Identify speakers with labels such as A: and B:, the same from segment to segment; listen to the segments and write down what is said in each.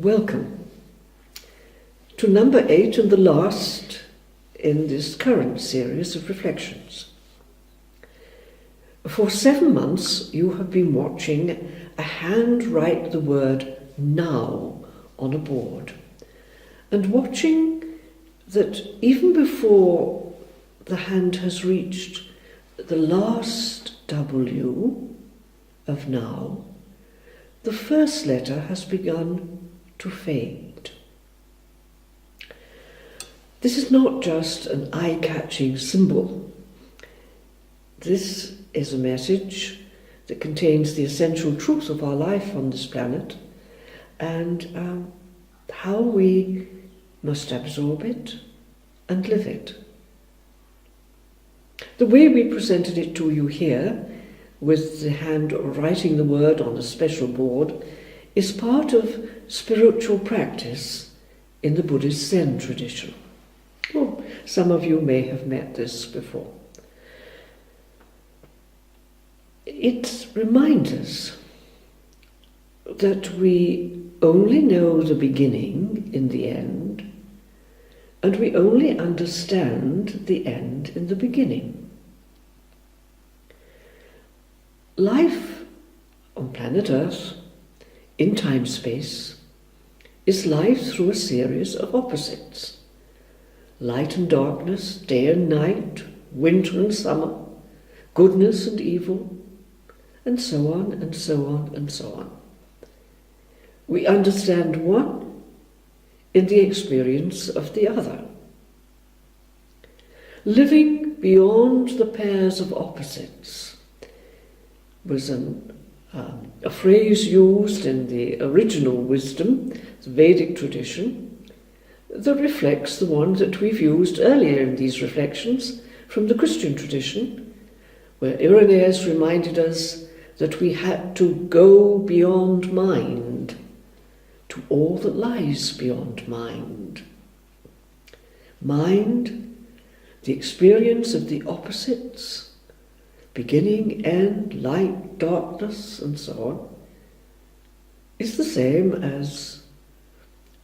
A: welcome to number 8 and the last in this current series of reflections. For 7 months you have been watching a hand write the word now on a board, and watching that even before the hand has reached the last W of now, the first letter has begun to fade. This is not just an eye-catching symbol. This is a message that contains the essential truth of our life on this planet and how we must absorb it and live it. The way we presented it to you here, with the hand writing the word on a special board, is part of spiritual practice in the Buddhist Zen tradition. Well, some of you may have met this before. It reminds us that we only know the beginning in the end, and we only understand the end in the beginning. Life on planet Earth, in time-space, is life through a series of opposites. Light and darkness, day and night, winter and summer, goodness and evil, and so on and so on and so on. We understand one in the experience of the other. Living beyond the pairs of opposites was a phrase used in the original wisdom, the Vedic tradition, that reflects the one that we've used earlier in these reflections from the Christian tradition, where Irenaeus reminded us that we had to go beyond mind to all that lies beyond mind. Mind, the experience of the opposites, beginning, end, light, darkness, and so on, is the same as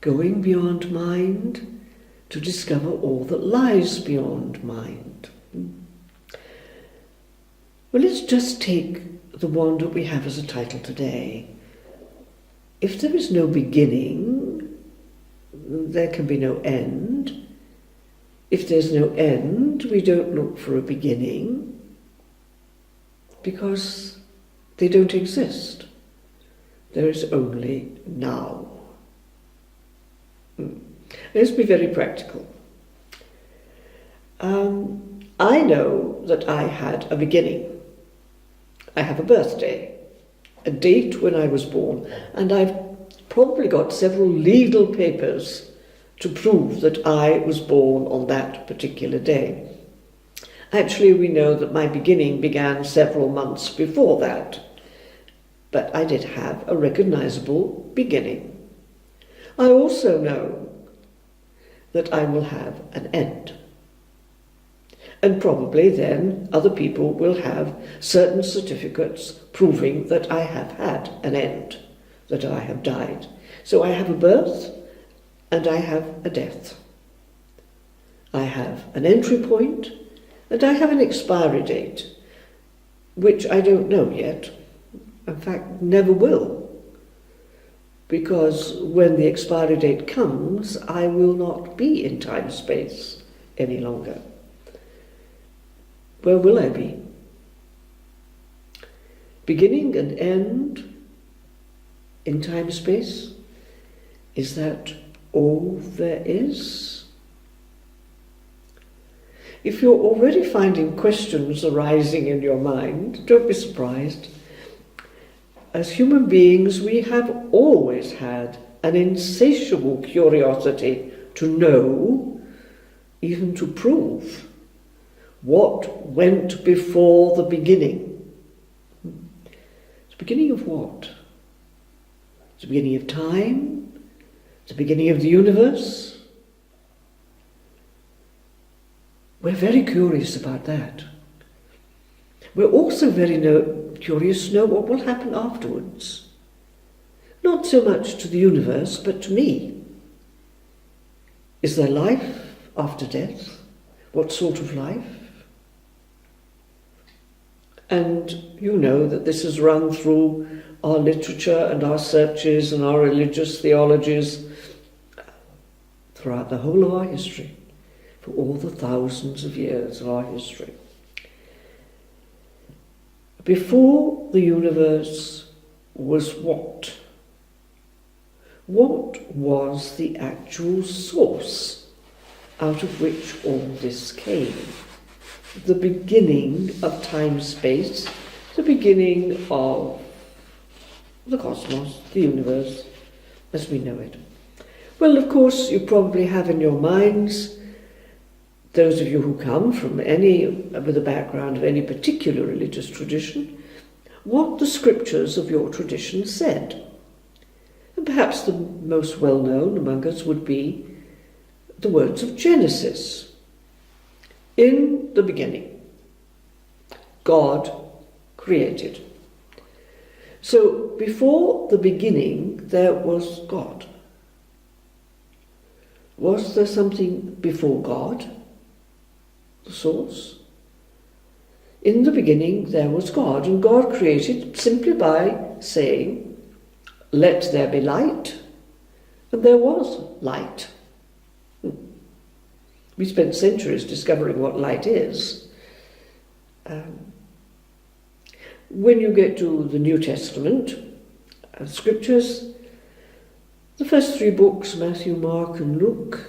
A: going beyond mind to discover all that lies beyond mind. Well, let's just take the one that we have as a title today. If there is no beginning, there can be no end. If there's no end, we don't look for a beginning, because they don't exist. There is only now. Let's be very practical. I know that I had a beginning. I have a birthday, a date when I was born, and I've probably got several legal papers to prove that I was born on that particular day. Actually, we know that my beginning began several months before that, but I did have a recognizable beginning. I also know that I will have an end. And probably then other people will have certain certificates proving that I have had an end, that I have died. So I have a birth and I have a death. I have an entry point and I have an expiry date, which I don't know yet. In fact, never will. Because when the expiry date comes, I will not be in time-space any longer. Where will I be? Beginning and end in time-space? Is that all there is? If you're already finding questions arising in your mind, don't be surprised. As human beings, we have always had an insatiable curiosity to know, even to prove, what went before the beginning. The beginning of what? The beginning of time? The beginning of the universe? We're very curious about that. We're also very curious to know what will happen afterwards. not so much to the universe, but to me. Is there life after death? What sort of life? And you know that this has run through our literature and our searches and our religious theologies throughout the whole of our history, for all the thousands of years of our history. Before the universe was what? What was the actual source out of which all this came? The beginning of time-space, the beginning of the cosmos, the universe, as we know it. Well, of course, you probably have in your minds, those of you who come from with a background of any particular religious tradition, what the scriptures of your tradition said. And perhaps the most well-known among us would be the words of Genesis. In the beginning, God created. So before the beginning, there was God. Was there something before God, the source? In the beginning, there was God, and God created simply by saying, "Let there be light," and there was light. We spent centuries discovering what light is. When you get to the New Testament scriptures, the first three books, Matthew, Mark and Luke,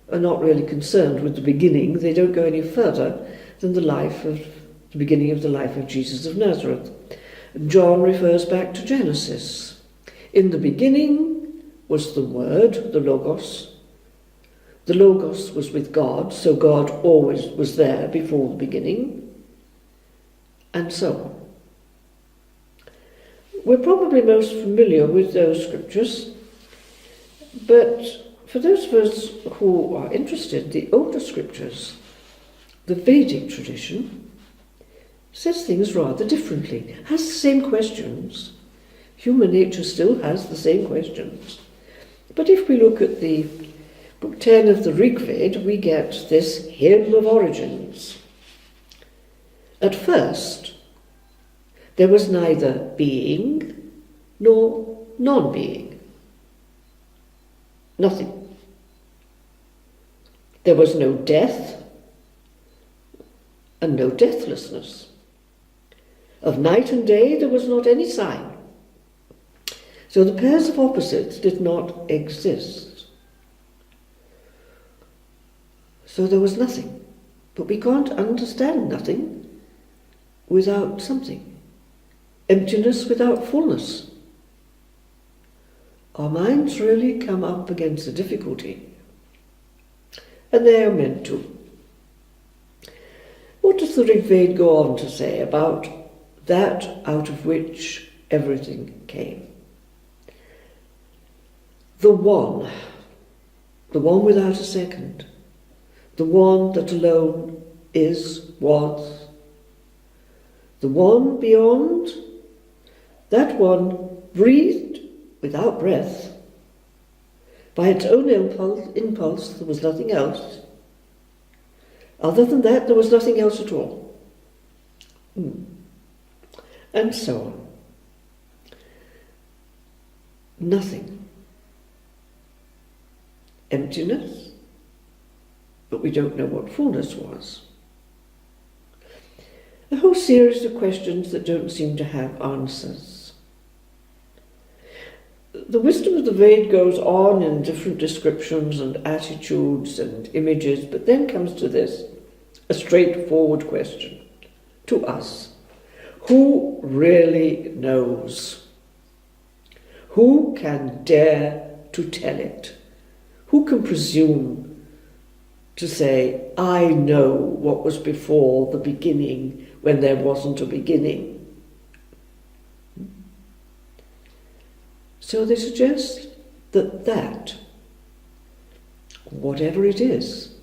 A: are not really concerned with the beginning. They don't go any further than the beginning of the life of Jesus of Nazareth. John refers back to Genesis. In the beginning was the Word, the Logos. The Logos was with God, so God always was there before the beginning, and so on. We're probably most familiar with those scriptures, but for those of us who are interested, the older scriptures, the Vedic tradition, says things rather differently, has the same questions. Human nature still has the same questions. But if we look at the Book 10 of the Rig Veda, we get this hymn of origins. At first, there was neither being nor non-being. Nothing. There was no death and no deathlessness. Of night and day there was not any sign. So the pairs of opposites did not exist. So there was nothing. But we can't understand nothing without something. Emptiness without fullness. Our minds really come up against a difficulty. And they are meant to. What does the Rig Veda go on to say about that out of which everything came? The one without a second, the one that alone is, was, the one beyond, that one breathed without breath. By its own impulse, there was nothing else. Other than that, there was nothing else at all. And so on. Nothing. Emptiness, but we don't know what fullness was. A whole series of questions that don't seem to have answers. The wisdom of the Veda goes on in different descriptions and attitudes and images, but then comes to this, a straightforward question to us. Who really knows? Who can dare to tell it? Who can presume to say, I know what was before the beginning when there wasn't a beginning? So they suggest that, whatever it is,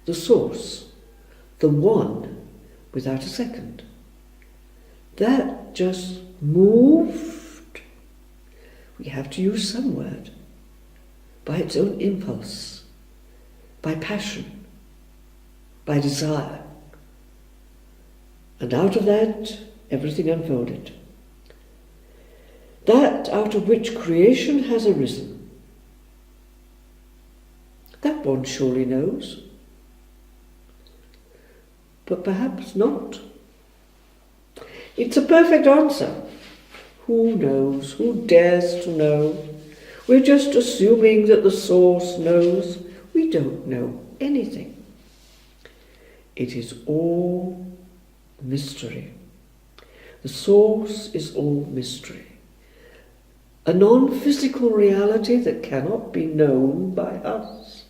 A: the source, the one without a second, that just moved we have to use some word, by its own impulse, by passion, by desire. And out of that, everything unfolded. That out of which creation has arisen. That one surely knows. But perhaps not. It's a perfect answer. Who knows? Who dares to know? We're just assuming that the source knows. We don't know anything. It is all mystery. The source is all mystery. A non-physical reality that cannot be known by us.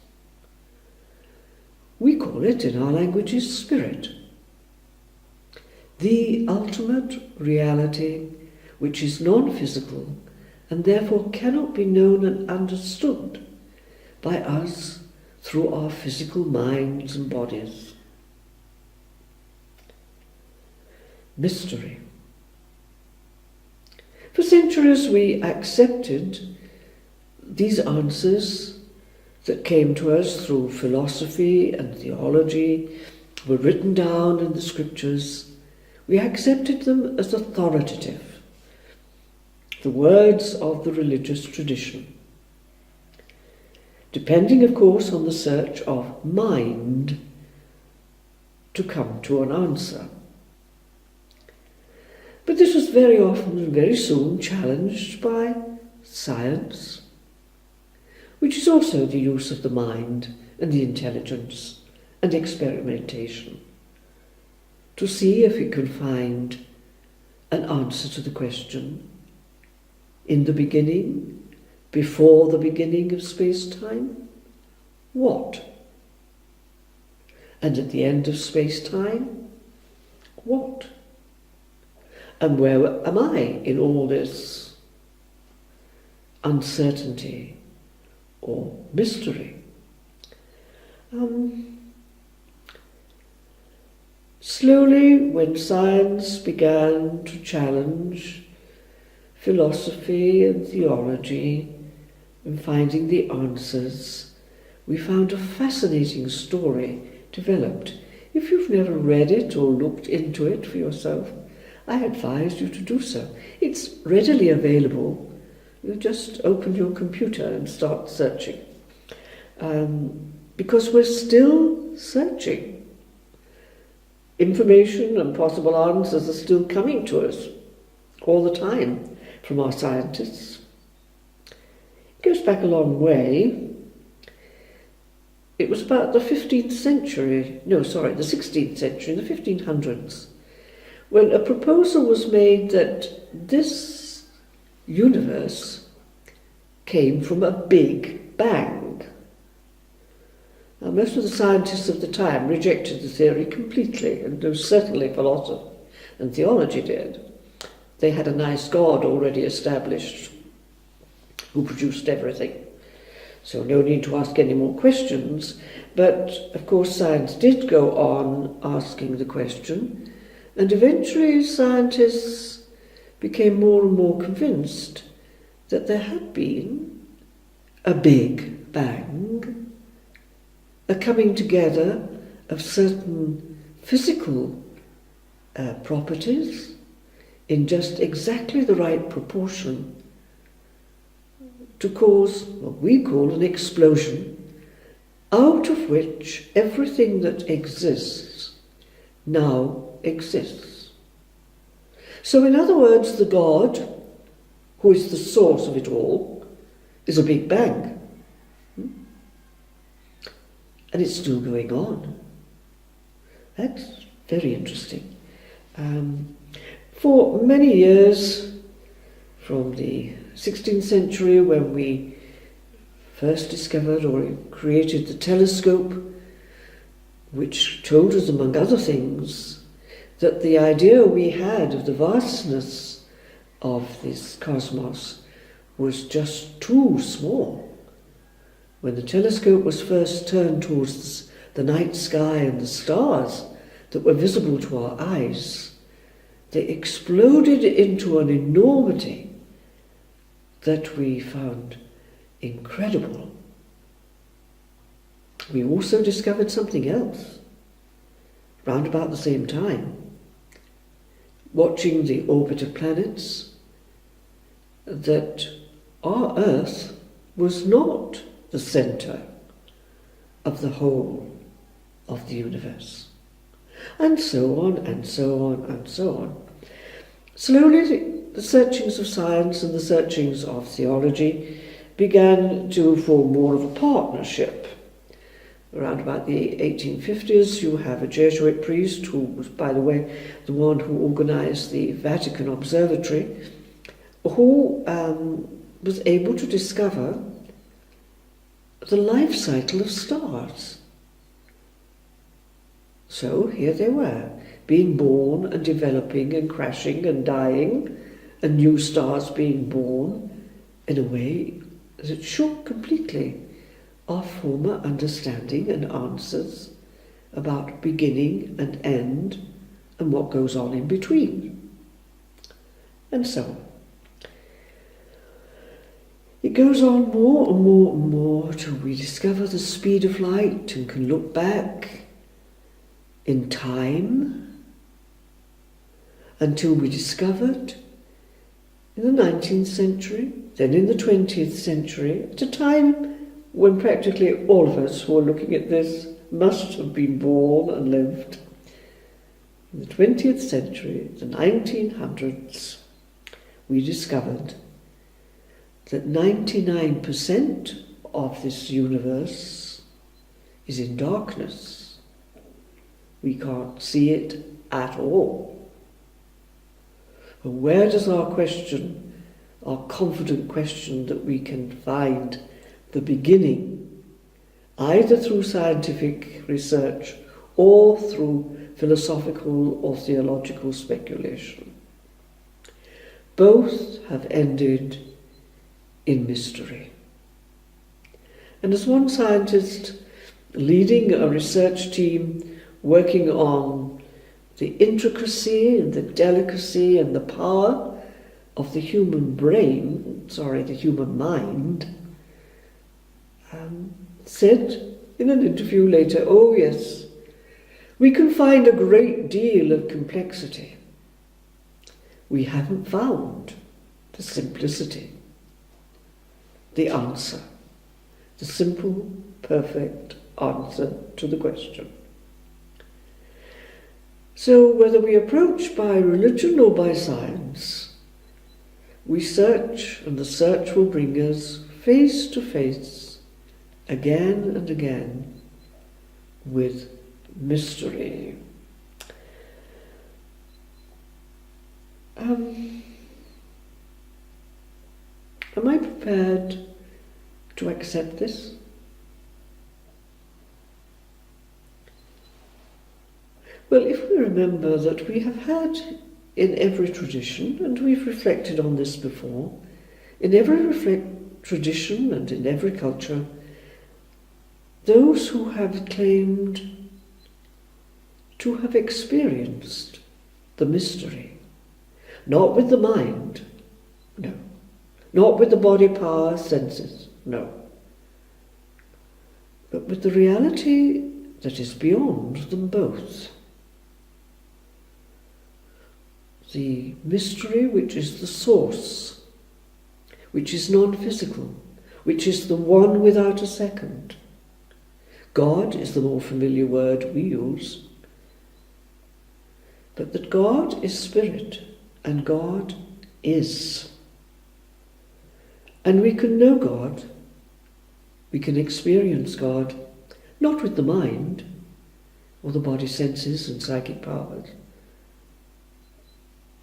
A: We call it in our languages spirit. The ultimate reality which is non-physical and therefore cannot be known and understood by us through our physical minds and bodies. Mystery. For centuries we accepted these answers that came to us through philosophy and theology, were written down in the scriptures. We accepted them as authoritative, the words of the religious tradition, depending, of course, on the search of mind to come to an answer. But this was very often and very soon challenged by science, which is also the use of the mind and the intelligence and experimentation, to see if it can find an answer to the question, in the beginning, before the beginning of space-time, what? And at the end of space-time, what? And where am I in all this uncertainty or mystery? Slowly, when science began to challenge philosophy and theology in finding the answers, we found a fascinating story developed. If you've never read it or looked into it for yourself, I advise you to do so. It's readily available. You just open your computer and start searching. Because we're still searching. Information and possible answers are still coming to us all the time from our scientists. It goes back a long way. It was about the 16th century, the 1500s, when a proposal was made that this universe came from a big bang. Now, most of the scientists of the time rejected the theory completely, and certainly philosophy and theology did. They had a nice God already established who produced everything. So no need to ask any more questions. But, of course, science did go on asking the question, and eventually scientists became more and more convinced that there had been a big bang, a coming together of certain physical properties in just exactly the right proportion to cause what we call an explosion, out of which everything that exists now exists. So in other words, the God, who is the source of it all, is a big bang. And it's still going on. That's very interesting. For many years, from the 16th century, when we first discovered or created the telescope, which told us, among other things, that the idea we had of the vastness of this cosmos was just too small. When the telescope was first turned towards the night sky and the stars that were visible to our eyes, they exploded into an enormity that we found incredible, we also discovered something else round about the same time. Watching the orbit of planets, that our Earth was not the centre of the whole of the universe. And so on, and so on, and so on. Slowly, the searchings of science and the searchings of theology began to form more of a partnership. Around about the 1850s, you have a Jesuit priest who was, by the way, the one who organized the Vatican Observatory, who was able to discover the life cycle of stars. So here they were, being born and developing and crashing and dying, and new stars being born in a way that shook completely our former understanding and answers about beginning and end and what goes on in between, and so on. It goes on more and more and more till we discover the speed of light and can look back in time, until we discovered in the 19th century, then in the 20th century, at a time when practically all of us who are looking at this must have been born and lived. In the 20th century, the 1900s, we discovered that 99% of this universe is in darkness. We can't see it at all. And where does our question, our confident question that we can find the beginning, either through scientific research or through philosophical or theological speculation? Both have ended in mystery. And as one scientist leading a research team working on the intricacy and the delicacy and the power of the human the human mind, said in an interview later, oh yes, we can find a great deal of complexity. We haven't found the simplicity, the answer, the simple, perfect answer to the question. So whether we approach by religion or by science, we search, and the search will bring us face to face, again and again, with mystery. Am I prepared to accept this? Well, if we remember that we have had in every tradition, and we've reflected on this before, in every tradition and in every culture, those who have claimed to have experienced the mystery, not with the mind, no, not with the body, power, senses, no, but with the reality that is beyond them both. The mystery which is the source, which is non-physical, which is the one without a second. God is the more familiar word we use, but that God is spirit and God is. And we can know God, we can experience God, not with the mind or the body senses and psychic powers,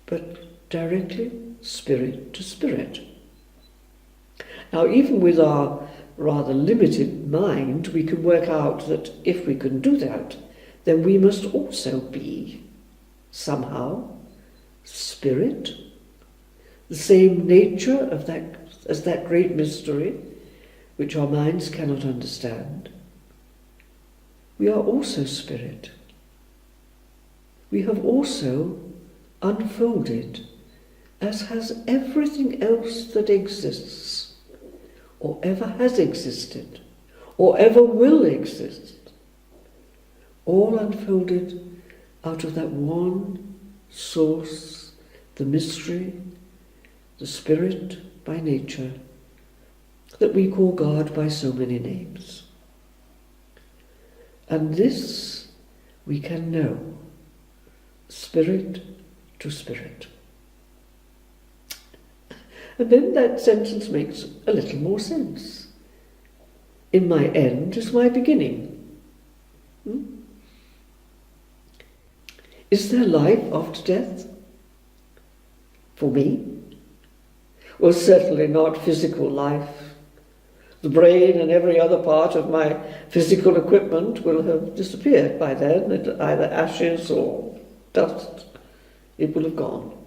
A: but directly spirit to spirit. Now, even with our rather limited mind, we can work out that if we can do that, then we must also be somehow spirit, the same nature of that as that great mystery which our minds cannot understand. We are also spirit. We have also unfolded as has everything else that exists, or ever has existed, or ever will exist, all unfolded out of that one source, the mystery, the spirit by nature, that we call God by so many names. And this we can know, spirit to spirit. And then that sentence makes a little more sense. In my end is my beginning. Is there life after death? For me? Well, certainly not physical life. The brain and every other part of my physical equipment will have disappeared by then, either ashes or dust. It will have gone.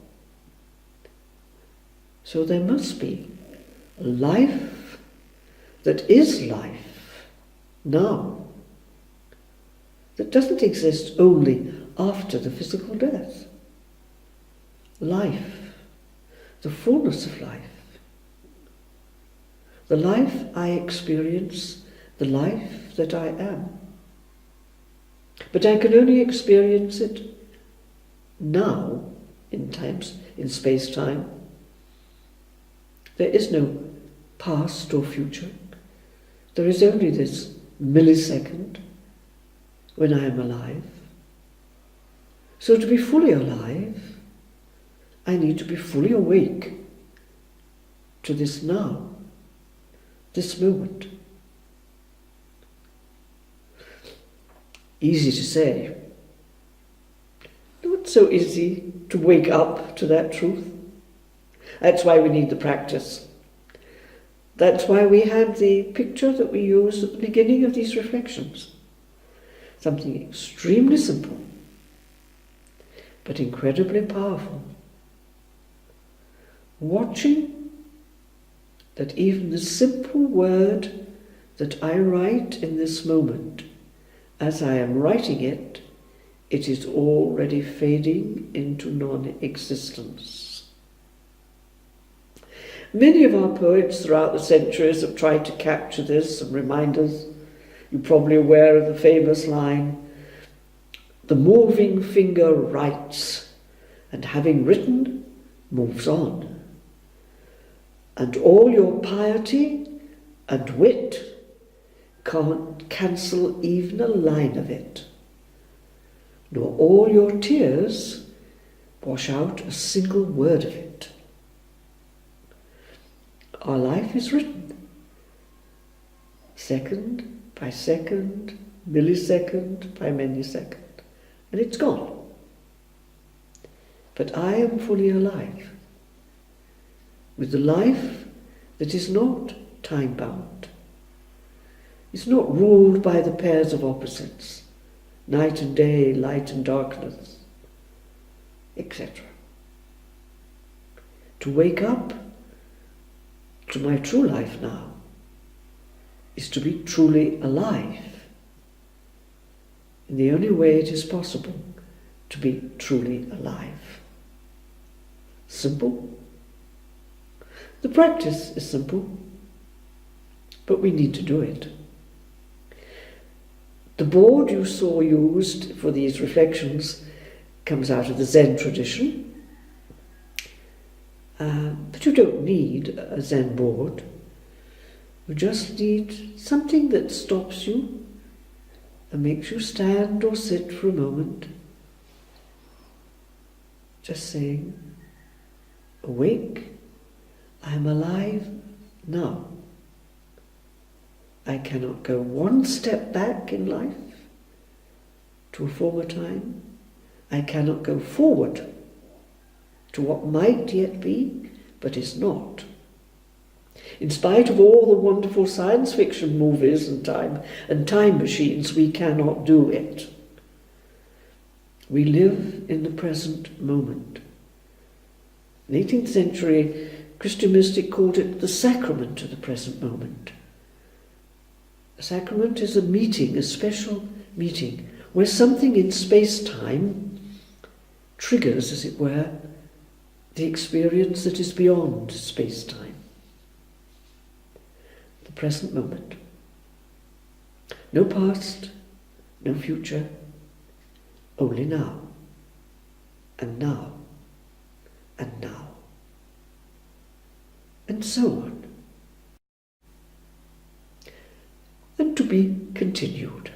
A: So there must be a life that is life now, that doesn't exist only after the physical death. Life, the fullness of life. The life I experience, the life that I am. But I can only experience it now, in space-time. There is no past or future. There is only this millisecond when I am alive. So to be fully alive, I need to be fully awake to this now, this moment. Easy to say. Not so easy to wake up to that truth. That's why we need the practice. That's why we had the picture that we used at the beginning of these reflections. Something extremely simple, but incredibly powerful. Watching that even the simple word that I write in this moment, as I am writing it, it is already fading into non-existence. Many of our poets throughout the centuries have tried to capture this and remind us. You're probably aware of the famous line, "The moving finger writes, and having written, moves on. And all your piety and wit can't cancel even a line of it, nor all your tears wash out a single word of it." Our life is written, second by second, millisecond by millisecond, and it's gone. But I am fully alive, with the life that is not time-bound. It's not ruled by the pairs of opposites, night and day, light and darkness, etc. To wake up to my true life now is to be truly alive, in the only way it is possible to be truly alive. Simple. The practice is simple, but we need to do it. The board you saw used for these reflections comes out of the Zen tradition. But you don't need a Zen board. You just need something that stops you and makes you stand or sit for a moment. Just saying, awake, I am alive now. I cannot go one step back in life to a former time. I cannot go forward to what might yet be, but is not. In spite of all the wonderful science fiction movies and time machines, we cannot do it. We live in the present moment. In the 18th century, Christian mystic called it the sacrament of the present moment. A sacrament is a meeting, a special meeting, where something in space-time triggers, as it were, the experience that is beyond space-time, the present moment. No past, no future, only now, and now, and now, and so on. And to be continued.